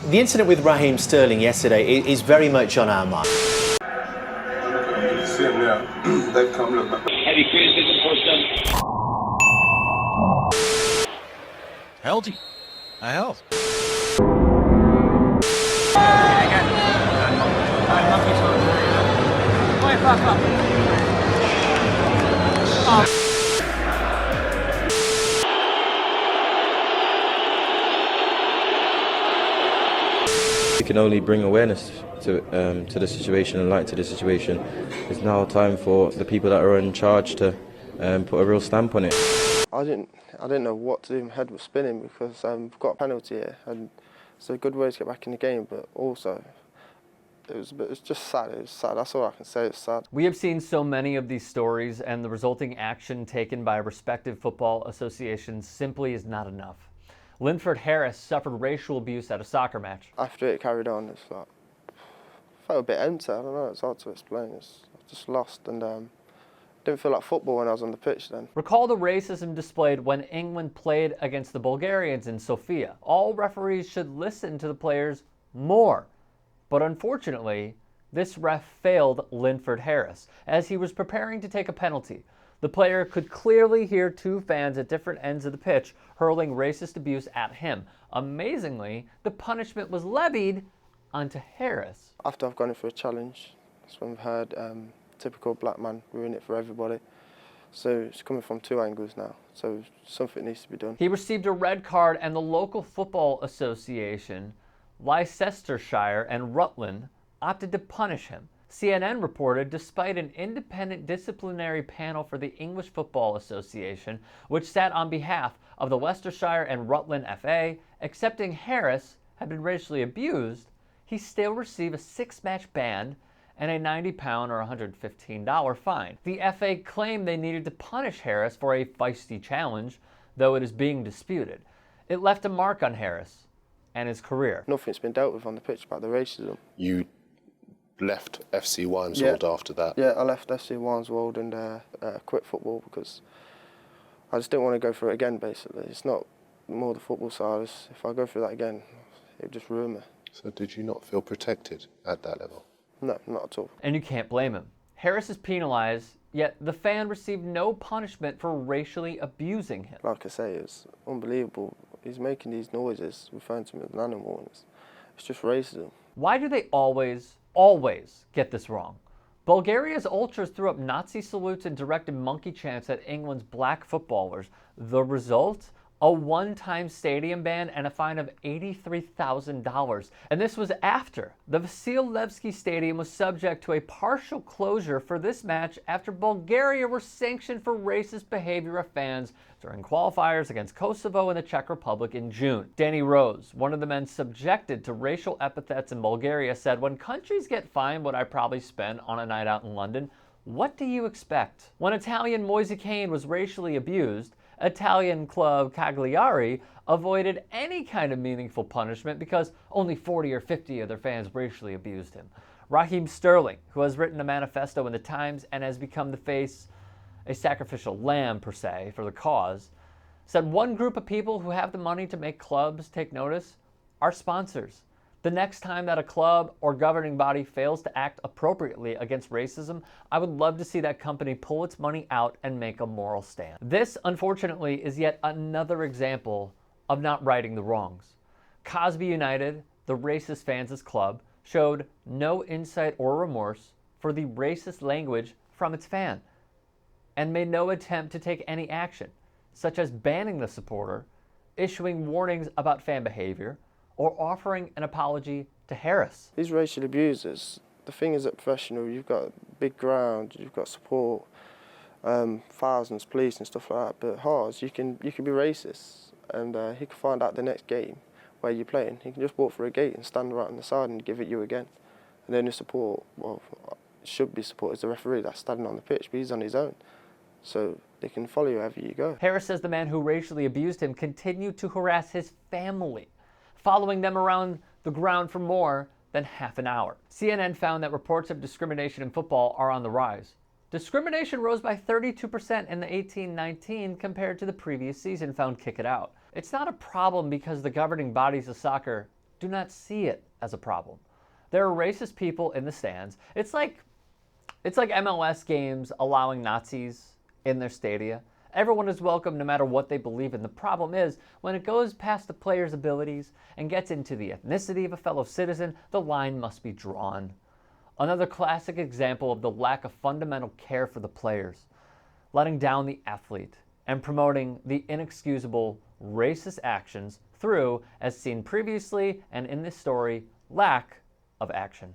The incident with Raheem Sterling yesterday is very much on our mind. You see them now. They've come look back. Heavy criticism for some. Held he? I held. We can only bring awareness to the situation and light to the situation. It's now time for the people that are in charge to put a real stamp on it. I didn't know what to do. My head was spinning because we've got a penalty here, and it's a good way to get back in the game. But also, it was just sad. It was sad. That's all I can say. It's sad. We have seen so many of these stories, and the resulting action taken by respective football associations simply is not enough. Linford Harris suffered racial abuse at a soccer match. After it carried on, it's like I felt a bit empty. I don't know. It's hard to explain. I was just lost and. Didn't feel like football when I was on the pitch then. Recall the racism displayed when England played against the Bulgarians in Sofia. All referees should listen to the players more. But unfortunately, this ref failed Linford Harris as he was preparing to take a penalty. The player could clearly hear two fans at different ends of the pitch hurling racist abuse at him. Amazingly, the punishment was levied onto Harris. After I've gone in for a challenge, that's when we've heard typical black man, we're in it for everybody. So it's coming from two angles now, so something needs to be done. He received a red card, and the local football association, Leicestershire and Rutland, opted to punish him. CNN reported despite an independent disciplinary panel for the English Football Association, which sat on behalf of the Leicestershire and Rutland FA, accepting Harris had been racially abused, he still received a 6-match ban and a £90 or $115 fine. The FA claimed they needed to punish Harris for a feisty challenge, though it is being disputed. It left a mark on Harris and his career. Nothing's been dealt with on the pitch about the racism. You left FC Wimeswold after that? Yeah, I left FC Wimeswold and quit football because I just didn't want to go through it again, basically. It's not more the football side. If I go through that again, it would just ruin me. So did you not feel protected at that level? No, not at all. And you can't blame him. Harris is penalized, yet the fan received no punishment for racially abusing him. Like I say, it's unbelievable. He's making these noises, referring to me as an animal. It's just racism. Why do they always get this wrong? Bulgaria's ultras threw up Nazi salutes and directed monkey chants at England's black footballers. The result? A one-time stadium ban and a fine of $83,000. And this was after the Vasilevsky Stadium was subject to a partial closure for this match after Bulgaria were sanctioned for racist behavior of fans during qualifiers against Kosovo and the Czech Republic in June. Danny Rose, one of the men subjected to racial epithets in Bulgaria, said, "When countries get fined what I probably spend on a night out in London, what do you expect?" When Italian Moise Kean was racially abused, Italian club Cagliari avoided any kind of meaningful punishment because only 40 or 50 of their fans racially abused him. Raheem Sterling, who has written a manifesto in the Times and has become the face, a sacrificial lamb per se, for the cause, said one group of people who have the money to make clubs take notice are sponsors. The next time that a club or governing body fails to act appropriately against racism, I would love to see that company pull its money out and make a moral stand. This, unfortunately, is yet another example of not righting the wrongs. Cosby United, the racist fans' club, showed no insight or remorse for the racist language from its fan and made no attempt to take any action, such as banning the supporter, issuing warnings about fan behavior, or offering an apology to Harris. These racial abusers, the thing is at professional, you've got a big ground, you've got support, thousands, police and stuff like that, but Harz, you can be racist and he can find out the next game where you're playing. He can just walk through a gate and stand right on the side and give it you again. And then the support, well, should be support is the referee that's standing on the pitch, but he's on his own. So they can follow you wherever you go. Harris says the man who racially abused him continued to harass his family, following them around the ground for more than half an hour. CNN found that reports of discrimination in football are on the rise. Discrimination rose by 32% in the 18-19 compared to the previous season, found Kick It Out. It's not a problem because the governing bodies of soccer do not see it as a problem. There are racist people in the stands. It's like MLS games allowing Nazis in their stadia. Everyone is welcome no matter what they believe in. The problem is, when it goes past the player's abilities and gets into the ethnicity of a fellow citizen, the line must be drawn. Another classic example of the lack of fundamental care for the players, letting down the athlete, and promoting the inexcusable racist actions through, as seen previously and in this story, lack of action.